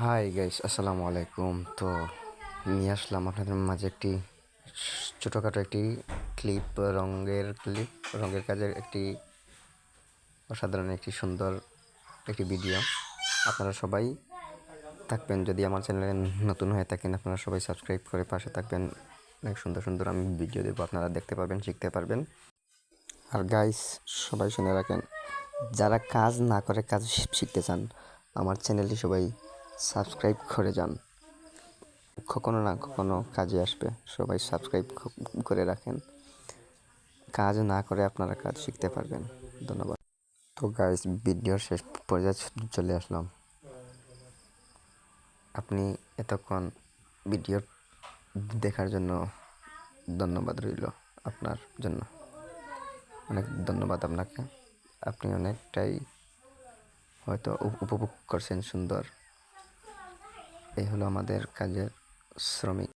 Hi guys, আসসালামু আলাইকুম। তো নিয়ে আসলাম আপনাদের মাঝে একটি ছোটোখাটো একটি রঙের কাজের একটি অসাধারণ একটি সুন্দর একটি ভিডিও। আপনারা সবাই থাকবেন, যদি আমার চ্যানেলে নতুন হয়ে থাকেন আপনারা সবাই সাবস্ক্রাইব করে পাশে থাকবেন। অনেক সুন্দর সুন্দর আমি ভিডিও দেবো, আপনারা দেখতে পারবেন, শিখতে পারবেন। আর গাইস, সবাই শুনে রাখেন, যারা কাজ না করে কাজ শিখতে চান আমার চ্যানেলটি সবাই সাবস্ক্রাইব করে যান। কখনো না কখনো কাজে আসবে, সবাই সাবস্ক্রাইব করে রাখেন। কাজ না করে আপনারা কাজ শিখতে পারবেন। ধন্যবাদ। তো গাইস, ভিডিওর শেষ পর্যায়ে চলে আসলাম। আপনি এতক্ষণ ভিডিও দেখার জন্য ধন্যবাদ রইল। আপনার জন্য অনেক ধন্যবাদ আপনাকে। আপনি অনেকটাই হয়তো উপভোগ করছেন সুন্দর। এই হলো আমাদের কাজের শ্রমিক।